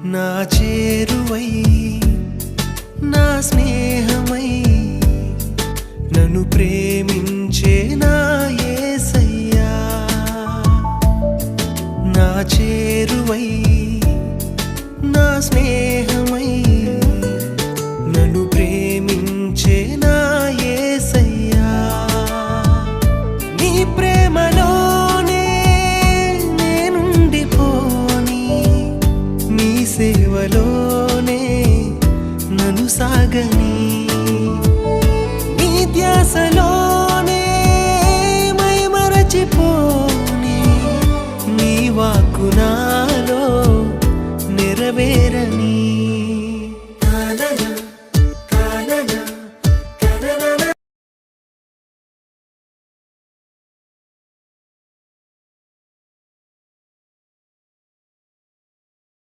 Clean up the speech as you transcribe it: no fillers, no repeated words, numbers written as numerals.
నా చేరువై నా స్నేహమై నన్ను ప్రేమించే నా యేసయ్యా నా చేరువై నా స్నేహమై నన్ను ప్రేమించే నా యేసయ్యా నీ ప్రేమలోనే నేనుండిపోని నీ సేవలోనే నన్ను సాగని నీ ధ్యాసలోనే మై మరచిపోని నీ వాక్కు నాలో నెరవేరని